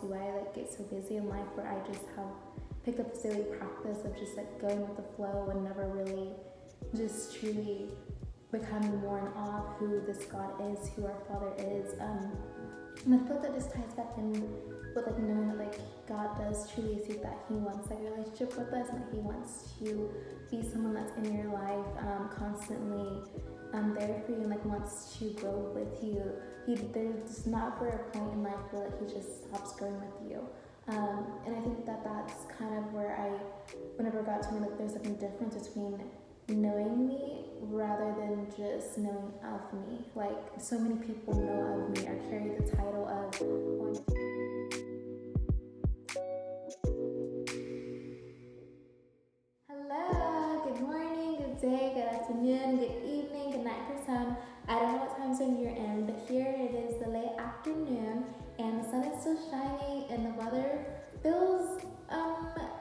do I like get so busy in life where I just have picked up this daily practice of just like going with the flow and never really just truly becoming more in awe of who this God is, who our Father is. And I feel like that just ties back in with like knowing that like God does truly see that He wants like a relationship with us, and that He wants to be someone that's in your life constantly there for you, and like wants to grow with you. There's not for a point in life where like He just stops growing with you. And I think that that's kind of where whenever God told me like there's like a difference between knowing me rather than just knowing of me. Like so many people know of me or carry the title of hello, good morning, good day, good afternoon, good evening, good night for some. I don't know what time zone you're in, but here it is the late afternoon and the sun is still shining and the weather feels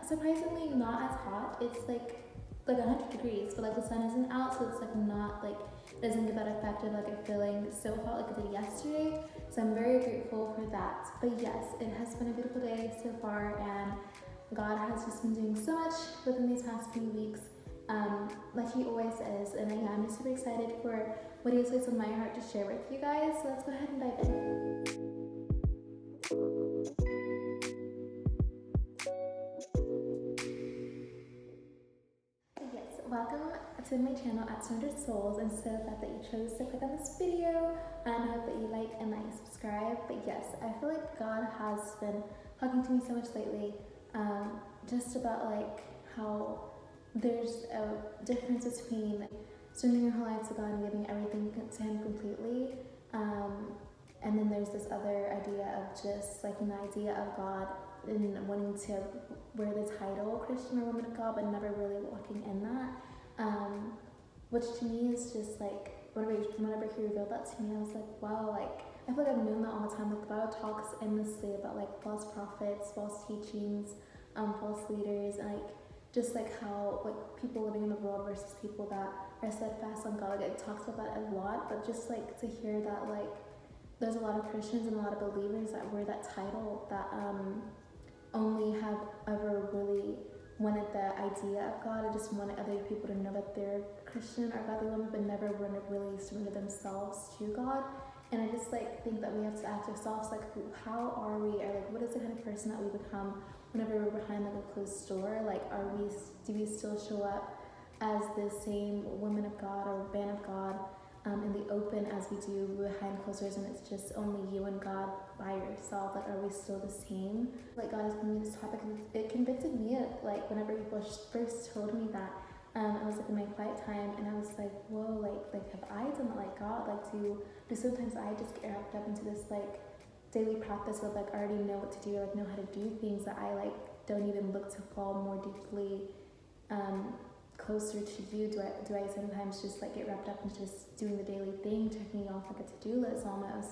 surprisingly not as hot. It's like 100 degrees, but like the sun isn't out, so it's like not like, it doesn't give that effect of like it feeling so hot like it did yesterday. So I'm very grateful for that. But yes, it has been a beautiful day so far, and God has just been doing so much within these past few weeks, like He always is. And yeah, I'm just super excited for what He has placed on my heart to share with you guys. So let's go ahead and dive in. Welcome to my channel at 200 Souls. I'm so glad that you chose to click on this video, and I hope that you like and subscribe. But yes, I feel like God has been talking to me so much lately, just about like how there's a difference between surrendering your whole life to God and giving everything to Him completely, and then there's this other idea of just like an idea of God and wanting to wear the title Christian or woman of God, but never really walking in that, which to me is just like, whenever He revealed that to me, I was like, wow, like I feel like I've known that all the time. Like the Bible talks endlessly about like false prophets, false teachings, false leaders, and like just like how like people living in the world versus people that are steadfast on God. Like it talks about that a lot, but just like to hear that like there's a lot of Christians and a lot of believers that wear that title that only have ever really wanted the idea of God, or just wanted other people to know that they're Christian or godly women, but never want to really surrender themselves to God. And I just like think that we have to ask ourselves like, how are we, or like what is the kind of person that we become whenever we're behind like a closed door? Like do we still show up as the same woman of God or man of God in the open as we do behind closed doors, and it's just only you and God by yourself? Like, are we still the same? Like, God has given me this topic, and it convicted me. Like, whenever people first told me that, I was like in my quiet time, and I was like, whoa, like have I done that? Like, God, like do sometimes I just get wrapped up into this like daily practice of like I already know what to do, or like know how to do things that I like don't even look to fall more deeply closer to you? Do I sometimes just like get wrapped up in just doing the daily thing, checking off like a to-do list almost,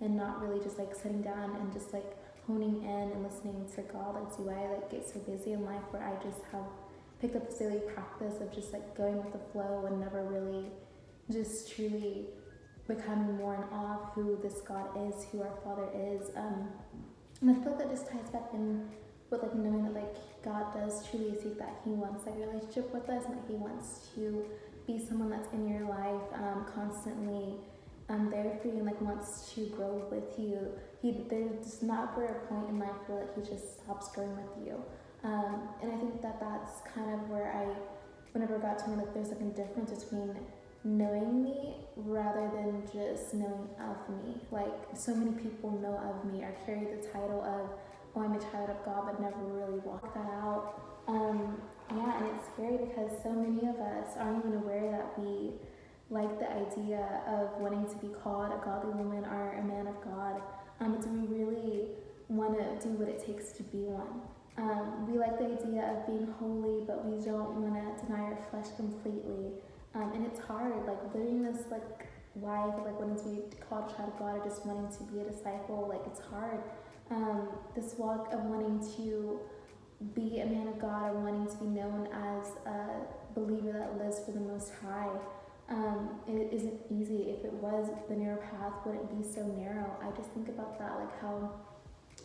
and not really just like sitting down and just like honing in and listening to God? Like do I like get so busy in life where I just have picked up this daily practice of just like going with the flow and never really just truly becoming more in awe of who this God is, who our Father is. And I feel like that just ties back in with like knowing that like God does truly seek that He wants like a relationship with us, and that He wants to be someone that's in your life constantly there for you, and like wants to grow with you. There's not for a point in life where like He just stops growing with you. And I think that that's kind of where whenever God told me like there's like a difference between knowing me rather than just knowing of me. Like so many people know of me or carry the title of, oh, I'm a child of God, but never really walk that out. Yeah, and it's scary because so many of us aren't even aware that we like the idea of wanting to be called a godly woman or a man of God. But do we really want to do what it takes to be one? We like the idea of being holy, but we don't want to deny our flesh completely. And it's hard, like living this like life, like wanting to be called a child of God or just wanting to be a disciple. Like it's hard. This walk of wanting to be a man of God or wanting to be known as a believer that lives for the Most High, it isn't easy. If it was, the narrow path wouldn't be so narrow. I just think about that, like how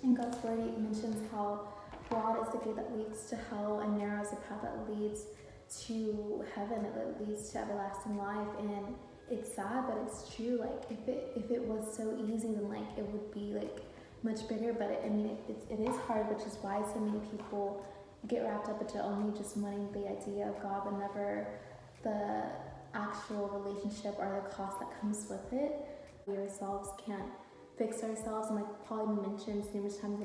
in God's word, it mentions how broad is the gate that leads to hell and narrow is the path that leads to heaven, it leads to everlasting life. And it's sad, but it's true. Like if it was so easy, then like it would be like much bigger. But it is hard, which is why so many people get wrapped up into only just wanting the idea of God, but never the actual relationship or the cost that comes with it. We ourselves can't fix ourselves, and like Paul even mentions numerous times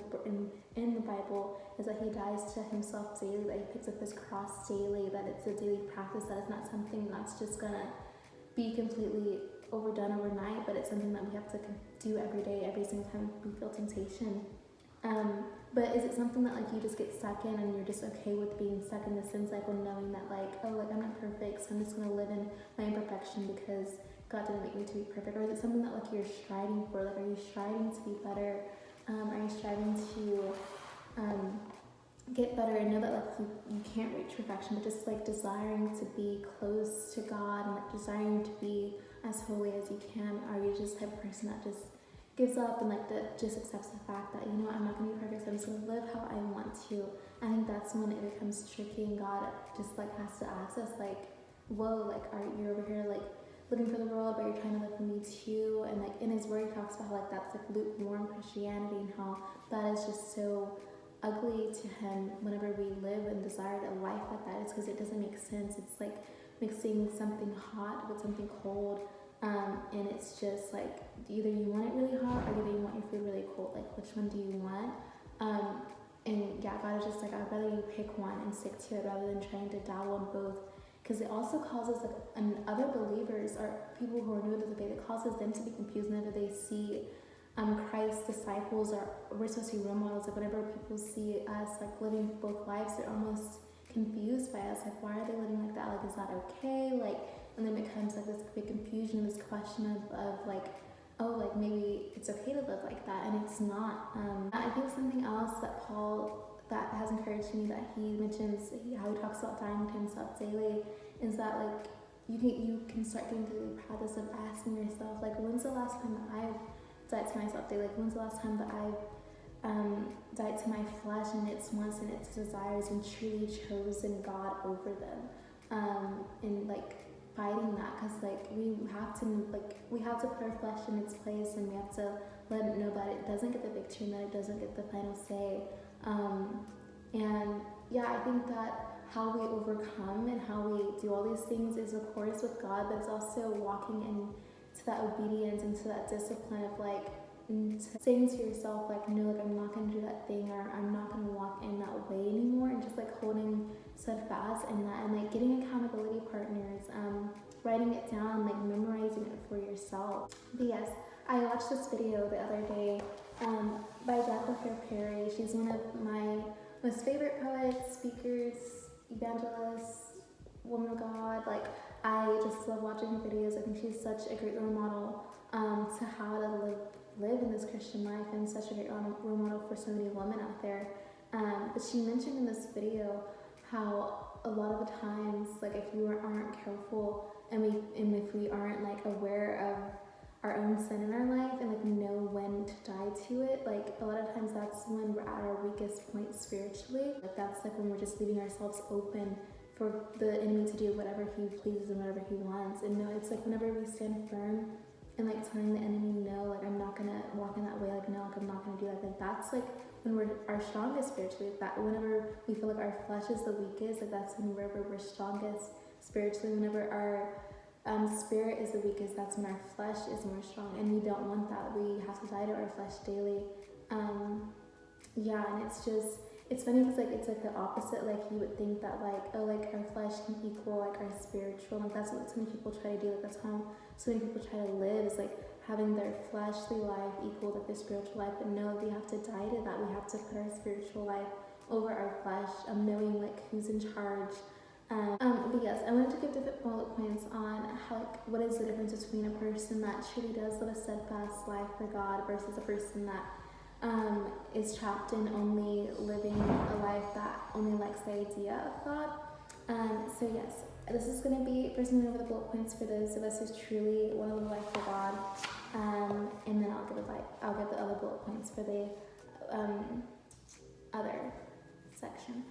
in the Bible, is that he dies to himself daily, that he picks up his cross daily, that it's a daily practice, that it's not something that's just gonna be completely overdone overnight, but it's something that we have to do every day, every single time we feel temptation. But is it something that like you just get stuck in and you're just okay with being stuck in the sin cycle, knowing that like, oh, like I'm not perfect, so I'm just gonna live in my imperfection because God didn't make me to be perfect? Or is it something that like you're striving for? Like, are you striving to be better? Are you striving to get better and know that like you can't reach perfection, but just like desiring to be close to God and like desiring to be as holy as you can? Are you just the type of person that just gives up and like just accepts the fact that, you know, I'm not gonna be perfect, so I'm just gonna live how I want to? I think that's when it becomes tricky, and God just like has to ask us like, whoa, like are you over here like living for the world, but you're trying to live for me too? And like in his word he talks about how like that's like lukewarm Christianity, and how that is just so ugly to him. Whenever we live and desire a life like that, it's because it doesn't make sense. It's like mixing something hot with something cold, and it's just like either you want it really hot or either you want your food really cold. Like, which one do you want? And yeah, God is just like, I'd rather you pick one and stick to it rather than trying to dabble in both, because it also causes like other believers or people who are new to the faith, it causes them to be confused whenever they see Christ's disciples, or we're supposed to be role models. Like whenever people see us like living both lives, they're almost confused by us. Like, why are they living like that? Like, is that okay? Like, and then it becomes like this big confusion, this question of like, oh, like maybe it's okay to live like that, and it's not. I think something else that Paul, that has encouraged me, that he mentions, how he talks about dying to himself daily, is that like you can start getting to the practice of asking yourself, like, when's the last time that I've died to myself daily? Like, when's the last time that I've died to my flesh and its wants and its desires, and truly chosen God over them, and like fighting that? Because like we have to put our flesh in its place, and we have to let it know that it doesn't get the victory and that it doesn't get the final say. And yeah, I think that how we overcome and how we do all these things is of course with God, but it's also walking into that obedience, into that discipline of like saying to yourself like, no, like I'm not going to do that thing, or I'm not going to walk in that way anymore, and just like holding steadfast in that, and like getting accountability partners, writing it down, like memorizing it for yourself. But yes, I watched this video the other day by Jacqueline Perry. She's one of my most favorite poets, speakers, evangelists, woman of God. Like, I just love watching her videos. I think she's such a great role model to how to live in this Christian life, and such a great role model for so many women out there. But she mentioned in this video how a lot of the times, like if we aren't careful and if we aren't like aware of our own sin in our life and like know when to die to it, like a lot of times that's when we're at our weakest point spiritually. Like that's like when we're just leaving ourselves open for the enemy to do whatever he pleases and whatever he wants. And no, it's like whenever we stand firm and like telling the enemy, no, like I'm not gonna walk in that way, like no, like I'm not gonna do that, like that's like when we're our strongest spiritually. That whenever we feel like our flesh is the weakest, like that's whenever we're strongest spiritually. Whenever our spirit is the weakest, that's when our flesh is more strong, and we don't want that. We have to die to our flesh daily. Yeah, and it's funny because like it's like the opposite. Like you would think that like, oh, like our flesh can equal like our spiritual, like that's what so many people try to do. Like that's how so many people try to live, is like having their fleshly life equal like their spiritual life. But no, we have to die to that. We have to put our spiritual life over our flesh, knowing like who's in charge. But yes, I wanted to give different bullet points on how, like, what is the difference between a person that truly does live a steadfast life for God versus a person that is trapped in only living a life that only likes the idea of God. So yes, this is going to be first moving over the bullet points for those of us who truly want to live a life for God, and then I'll give the other bullet points for the other section.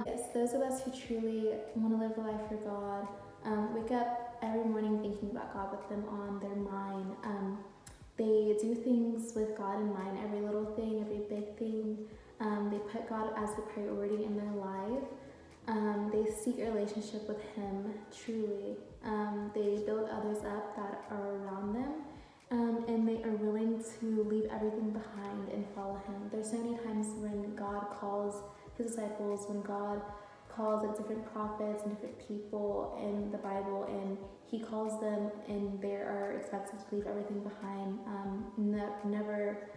Yes, those of us who truly want to live a life for God, wake up every morning thinking about God with them on their mind. They do things with God in mind, every little thing, every big thing. They put God as a priority in their life. They seek a relationship with Him truly. They build others up that are around them. And they are willing to leave everything behind and follow Him. There's so many times when God calls His disciples, when God calls like different prophets and different people in the Bible, and He calls them and they are expected to leave everything behind, never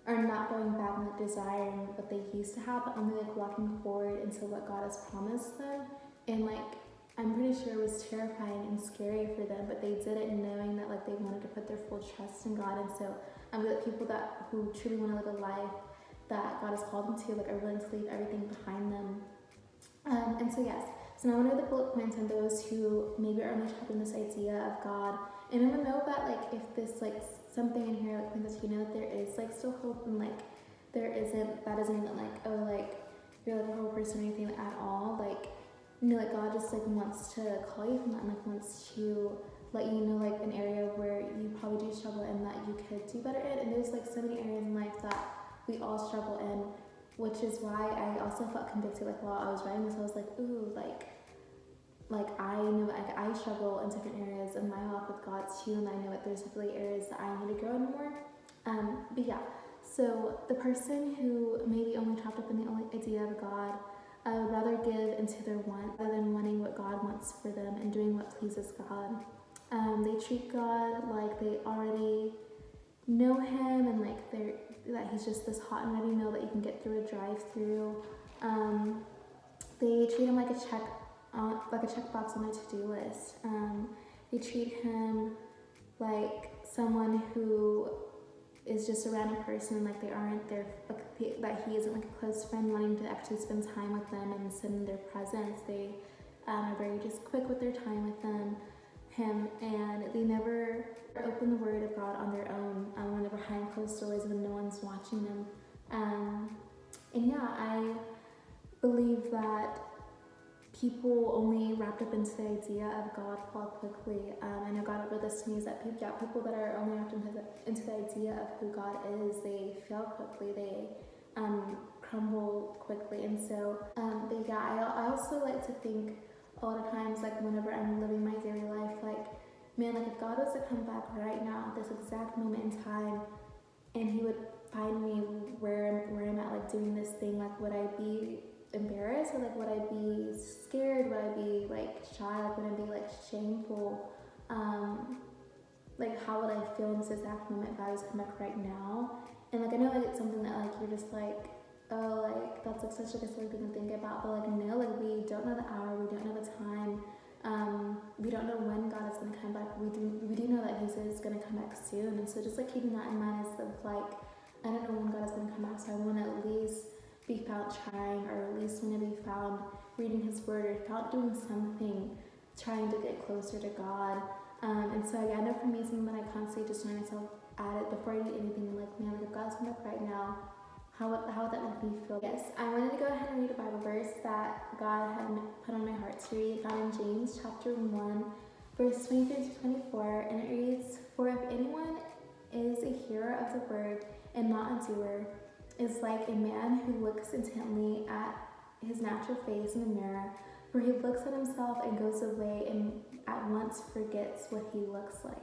are not going back, not desiring what they used to have, but only like walking forward into what God has promised them. And like, I'm pretty sure it was terrifying and scary for them, but they did it knowing that like they wanted to put their full trust in God. And so I'm like people that who truly want to live a life that God has called them to, like are willing to leave everything behind them. And so yes, so now I know the bullet points on those who maybe are only trapped in this idea of God. And I want to know that like if this like something in here like points that you know that there is like still hope, and like there isn't, that isn't even like, oh like you're like a horrible person or anything at all. Like, you know, like God just like wants to call you from that, and like wants to let you know like an area where you probably do struggle and that you could do better in. And there's like so many areas in life that we all struggle in, which is why I also felt convicted like while I was writing this. I was like, ooh, like I know like I struggle in different areas of my walk with God too, and I know that there's definitely areas that I need to grow in more. But yeah, so the person who may be only trapped up in the only idea of God would rather give into their want rather than wanting what God wants for them and doing what pleases God. They treat God like they already know Him, and like that He's just this hot and ready meal that you can get through a drive-through. They treat Him like a checkbox on their to-do list. They treat Him like someone who is just a random person, like they aren't there, like, that He isn't like a close friend wanting to actually spend time with them and sit in their presence. They are very just quick with their time with Him, and they never open the Word of God on their own when they're behind closed doors when no one's watching them. And yeah, I believe that people only wrapped up into the idea of God fall quickly. I know God revealed this to me, is that people that are only wrapped into the idea of who God is, they fail quickly, they crumble quickly. And so, but yeah, I also like to think a lot of times, like whenever I'm living my daily life, like, man, like if God was to come back right now at this exact moment in time, and He would find me where I'm at, like doing this thing, like would I be embarrassed, or like would I be scared, would I be like shy, like would I be like shameful, like how would I feel in this exact moment if I was to come back right now? And like I know like it's something that like you're just like, oh, like that's like such like a silly thing to think about, but like no, like we don't know the hour, we don't know the time, we don't know when God is going to come back. We do know that He says He's going to come back soon, and so just like keeping that in mind is of like, I don't know when God is going to come back, so I want to at least be found trying, or at least want to be found reading His Word, or found doing something trying to get closer to God. And so yeah, I know for me, something that I constantly just remind myself at it before I do anything, like, man, like if God's coming back right now, how would that make me feel? Yes, I wanted to go ahead and read a Bible verse that God had put on my heart to read, found in James chapter 1, verse 23 to 24, and it reads, "For if anyone is a hearer of the word and not a doer, is like a man who looks intently at his natural face in the mirror, for he looks at himself and goes away and at once forgets what he looks like."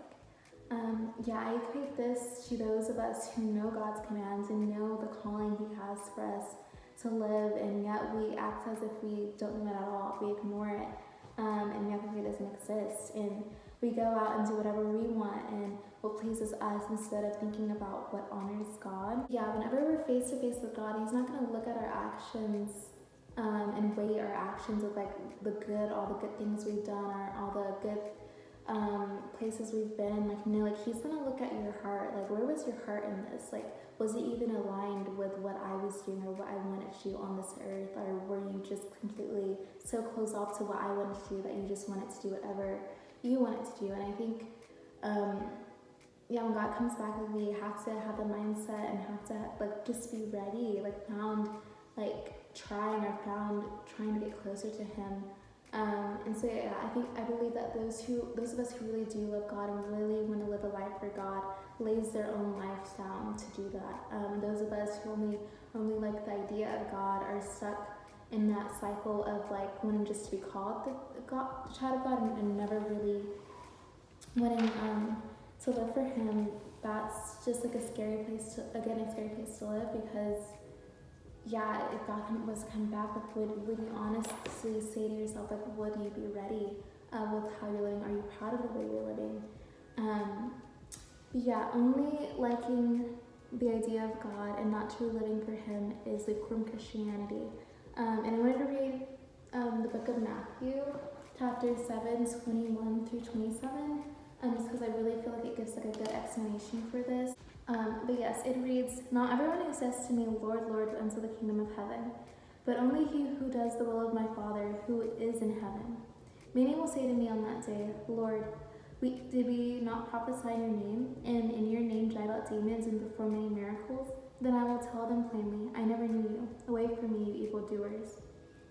Yeah, I equate this to those of us who know God's commands and know the calling He has for us to live, and yet we act as if we don't know it at all. We ignore it, and we act like it doesn't exist, and we go out and do whatever we want and what pleases us instead of thinking about what honors God. Yeah, whenever we're face to face with God, He's not going to look at our actions and weigh our actions with like all the good things we've done, or all the good places we've been. Like, no, like He's gonna look at your heart. Like, where was your heart in this? Like, was it even aligned with what I was doing or what I wanted to do on this earth, or were you just completely so closed off to what I wanted to do that you just wanted to do whatever you wanted to do? And I think yeah, when God comes back, like we have to have the mindset and have to like just be ready, like found like trying to get closer to Him. And so yeah, I believe that those of us who really do love God and really want to live a life for God lays their own lives down to do that. And those of us who only like the idea of God are stuck in that cycle of like wanting just to be called the child of God and never really wanting to live for Him. That's just like a scary place to live, because yeah, if God was to come back, like would you honestly say to yourself, like, would you be ready with how you're living? Are you proud of the way you're living? Yeah, only liking the idea of God and not truly living for Him is lukewarm Christianity. And I wanted to read the book of Matthew, chapter 7, 21 through 27, just because I really feel like it gives like a good explanation for this. But yes, it reads, "Not everyone who says to me, 'Lord, Lord,' will enter the kingdom of heaven, but only he who does the will of my Father who is in heaven. Many will say to me on that day, 'Lord, did we not prophesy in your name, and in your name drive out demons and perform many miracles?' Then I will tell them plainly, 'I never knew you. Away from me, you evildoers.'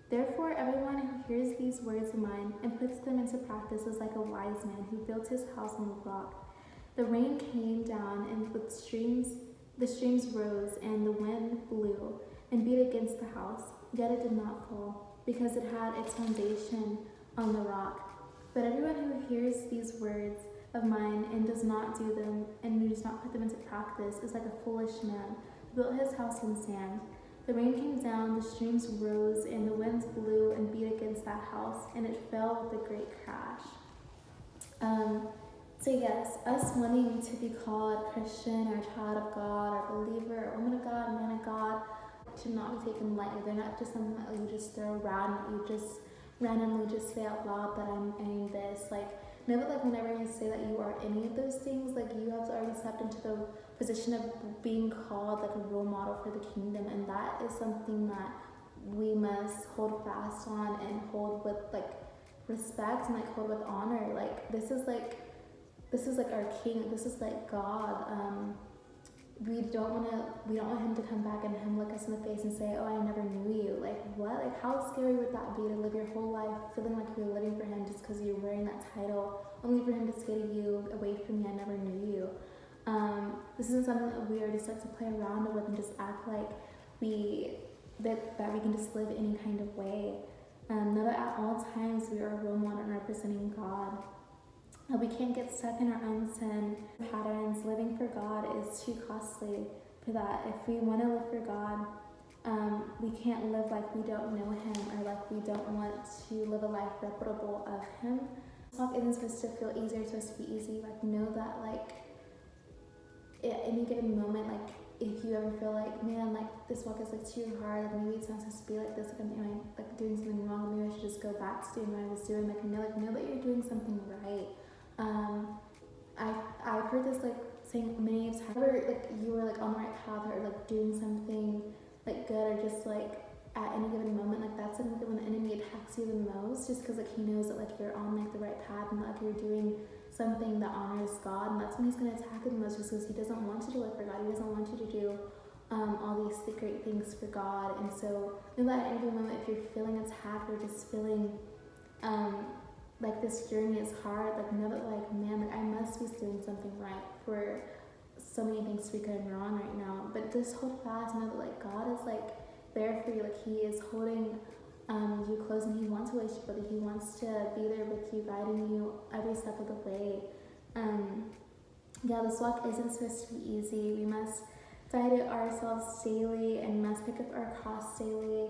Therefore, everyone who hears these words of mine and puts them into practice is like a wise man who built his house on the rock. The rain came down, and the streams rose, and the wind blew and beat against the house. Yet it did not fall, because it had its foundation on the rock. But everyone who hears these words of mine and does not do them, and does not put them into practice, is like a foolish man who built his house on sand. The rain came down, the streams rose, and the winds blew and beat against that house, and it fell with a great crash." So yes, us wanting to be called Christian or child of God or believer or woman of God, man of God, should not be taken lightly. They're not just something that you just throw around, that you just randomly just say out loud that I'm this. Like, know that like whenever you say that you are any of those things, like you have already stepped into the position of being called like a role model for the kingdom, and that is something that we must hold fast on and hold with like respect and like hold with honor. Like this is like our King. This is like God. We don't want Him to come back and Him look us in the face and say, "Oh, I never knew you." Like what? Like how scary would that be, to live your whole life feeling like you're living for Him just because you're wearing that title, only for Him to say to you, "Away from me, I never knew you." This isn't something that we are just like to play around with and just act like that we can just live any kind of way. Know that at all times we are a role model and representing God. We can't get stuck in our own sin patterns. Living for God is too costly for that. If we want to live for God, we can't live like we don't know Him, or like we don't want to live a life reputable of Him. This walk isn't supposed to feel easy, it's supposed to be easy. Like know that like at any given moment, like if you ever feel like, man, like this walk is like too hard, like maybe it's not supposed to be like this, like am I like doing something wrong, maybe I should just go back to doing what I was doing. Like know that you're doing something right. I've heard this like saying many times, whether like you were like on the right path or like doing something like good, or just like at any given moment, like that's something that when the enemy attacks you the most, just because like he knows that like you're on like the right path and that like you're doing something that honors God, and that's when he's going to attack you the most, just because he doesn't want you to live for God. He doesn't want you to do all these great things for God. And so know that at any given moment, if you're feeling attacked or just feeling like this journey is hard, like know that like, man, like I must be doing something right for so many things to be going wrong right now. But just hold fast, know that like God is like there for you. Like He is holding you close, and He wants to relationship with you. He wants to be there with you, guiding you every step of the way. Yeah, this walk isn't supposed to be easy. We must die to ourselves daily and must pick up our cross daily.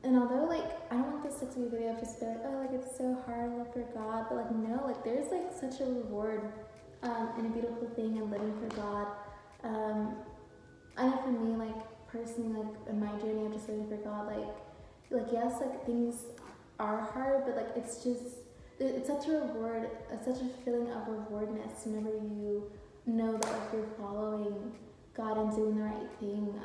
And although like I don't want this to be a video of just be like, oh, like it's so hard to live for God, but like no, like there's like such a reward and a beautiful thing in living for God. I know for me, like personally, like in my journey of just living for God, like yes, like things are hard, but like it's such a reward, such a feeling of rewardness whenever you know that like you're following God and doing the right thing.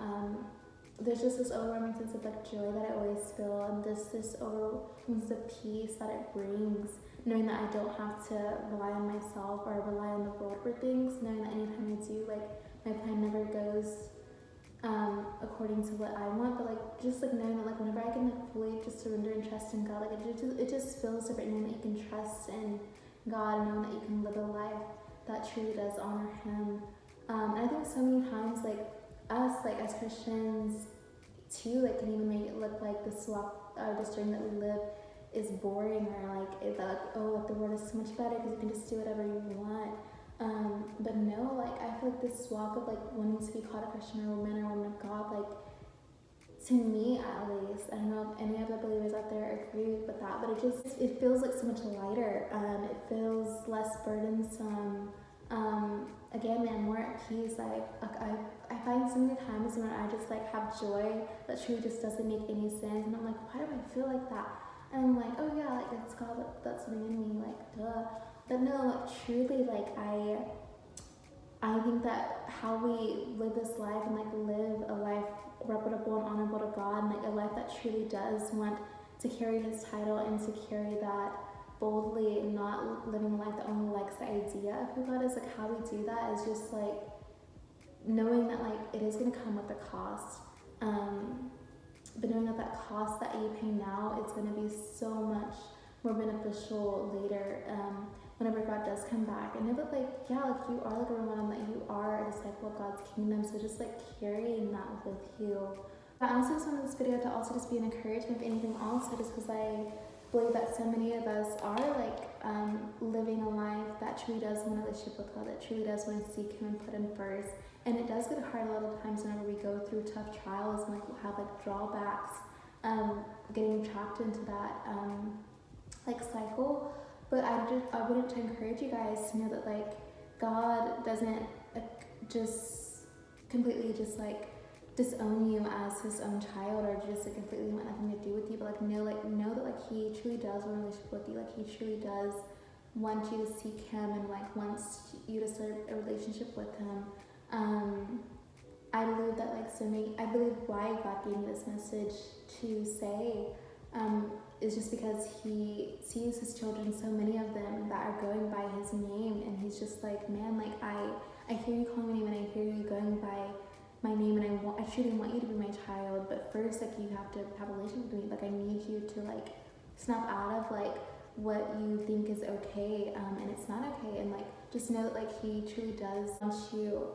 there's just this overwhelming sense of like joy that I always feel, and this overwhelming sense of peace that it brings, knowing that I don't have to rely on myself or rely on the world for things, knowing that anytime I do, like my plan never goes according to what I want, but like just like knowing that like whenever I can like fully just surrender and trust in God, like it just feels different, knowing that you can trust in God, knowing that you can live a life that truly does honor Him. And I think so many times like us like as Christians too like can even make it look like this walk or this journey that we live is boring, or like oh like the world is so much better because you can just do whatever you want. But no, like I feel like this walk of like wanting to be called a Christian or a man or woman of God, like to me at least, I don't know if any other believers out there agree with that, but it feels like so much lighter. It feels less burdensome. Again, man, more at peace. I find so many times when I just like have joy that truly just doesn't make any sense, and I'm like, why do I feel like that? And I'm like, oh yeah, like it's God that's living in me, like duh. But no, like truly, like I think that how we live this life and like live a life reputable and honorable to God, and like a life that truly does want to carry His title and to carry that boldly, not living a life that only likes the idea of who God is, like how we do that is just like knowing that like it is going to come with a cost, but knowing that that cost that you pay now is going to be so much more beneficial later, whenever God does come back. And know that like yeah, like you are like a role model, that you are a disciple of God's kingdom, so just like carrying that with you. I also just wanted this video to also just be an encouragement, if anything also, just because I believe that so many of us are like living a life that truly does want a relationship with God, that truly does want to seek Him and put Him first. And it does get hard a lot of times whenever we go through tough trials and like we'll have like drawbacks, getting trapped into that like cycle. But I wanted to encourage you guys to know that like God doesn't just completely just like disown you as His own child, or just like completely want nothing to do with you, but like know that like He truly does want a relationship with you, like He truly does want you to seek Him and like wants you to start a relationship with Him. I believe that like I believe why God gave me this message to say is just because He sees His children, so many of them that are going by His name, and He's just like, man, like I hear you calling my name, and I hear you going by my name, and I truly want you to be my child, but first like you have to have a relationship with me. Like I need you to like snap out of like what you think is okay, and it's not okay, and like just know that like He truly does want you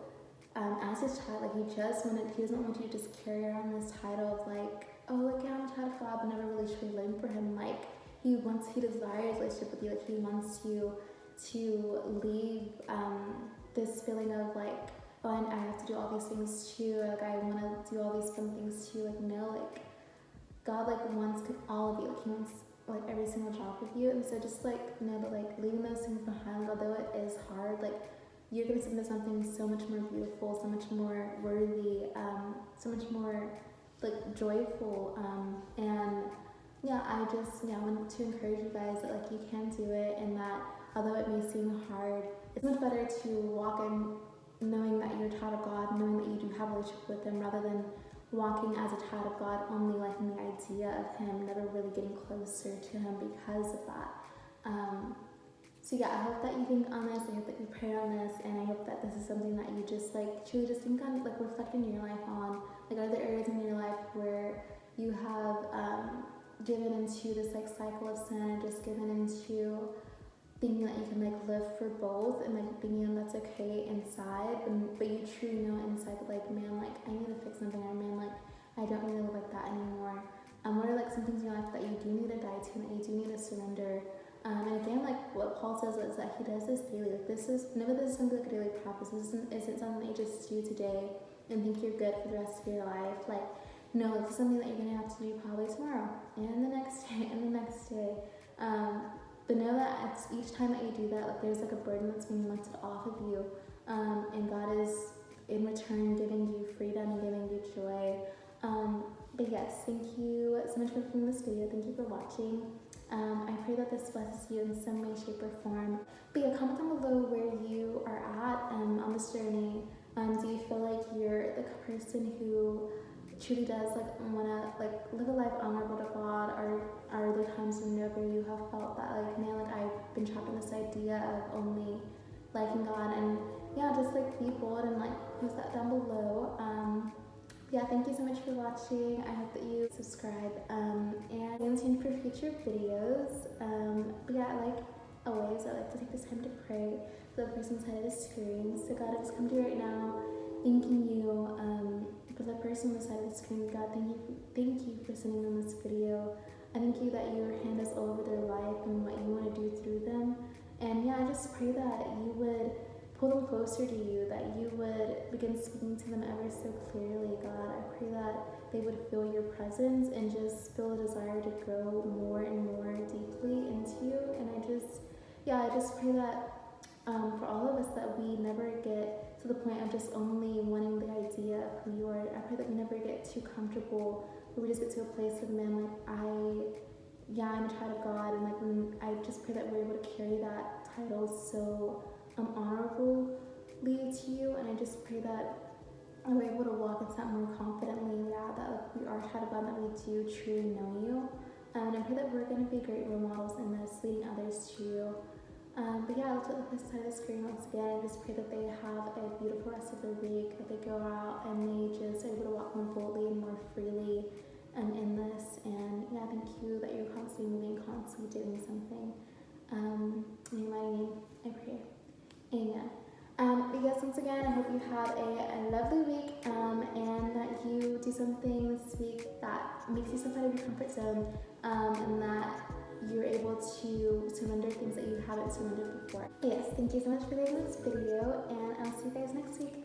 as His child. Like He doesn't want you to just carry around this title of like, oh look, yeah, I'm a child of God, but never really truly living for Him. Like He desires a relationship with you. Like He wants you to leave this feeling of like, oh, and I have to do all these things too, or like I want to do all these fun things too. Like no, like God like wants all of you. Like He wants like every single drop of you. And so just like know that like leaving those things behind, although it is hard, like you're gonna step into something so much more beautiful, so much more worthy, so much more like joyful, and yeah, I want to encourage you guys that like you can do it, and that although it may seem hard, it's much better to walk in knowing that you're a child of God, knowing that you do have a relationship with Him, rather than walking as a child of God only like in the idea of Him, never really getting closer to Him because of that. So yeah, I hope that you think on this, I hope that you pray on this, and I hope that this is something that you just like truly just think on, like reflect in your life on. Like are there areas in your life where you have given into this like cycle of sin, and just given into thinking that you can like live for both, and like thinking that's okay inside, but you truly know inside that like, man, like I need to fix something, or man, like I don't need to live like that anymore. What are like some things in your life that you do need to die to, and that you do need to surrender? And again, like what Paul says is that he does this daily. Like this is something like a daily practice. This isn't something that you just do today and think you're good for the rest of your life. Like no, it's something that you're gonna have to do probably tomorrow and the next day and the next day. But know that it's each time that you do that, like there's like a burden that's being lifted off of you, and God is in return giving you freedom and giving you joy. But yes, thank you so much for viewing this video. Thank you for watching. I pray that this blesses you in some way, shape, or form. But yeah, comment down below where you are at on this journey. Do you feel like you're the person who truly does like want to like live a life honorable to God? Are there times whenever you have felt that like, man, like I've been trapped in this idea of only liking God? And yeah, just like be bold and like post that down below. Yeah, thank you so much for watching. I hope that you subscribe and stay tuned for future videos. But yeah, like always, I like to take this time to pray for the person side of the screen. So God, I just come to you right now, thanking you for the person on the side of the screen. God, thank you for sending them this video. I thank you that your hand is all over their life and what you want to do through them. And yeah, I just pray that you would pull them closer to you, that you would begin speaking to them ever so clearly, God. I pray that they would feel your presence and just feel a desire to go more and more deeply into you. And I just pray that for all of us, that we never get to the point of just only wanting the idea of who you are. I pray that we never get too comfortable where we just get to a place of, man, like I'm a child of God, and like I just pray that we're able to carry that title so honorably to you. And I just pray that we're able to walk into that more confidently, that like we are a child of God, that we do truly know you. And I pray that we're going to be great role models in this, leading others to you. But yeah, let's look at this side of the screen once again. I just pray that they have a beautiful rest of their week, that they go out and they just are able to walk more boldly and more freely in this. And yeah, thank you that you're constantly moving, constantly doing something. In your mighty name, I pray. Amen. But yes, once again, I hope you have a lovely week and that you do something this week that makes you step out of your comfort zone and that you're able to surrender things that you haven't surrendered before. But yes, thank you so much for watching this video, and I'll see you guys next week.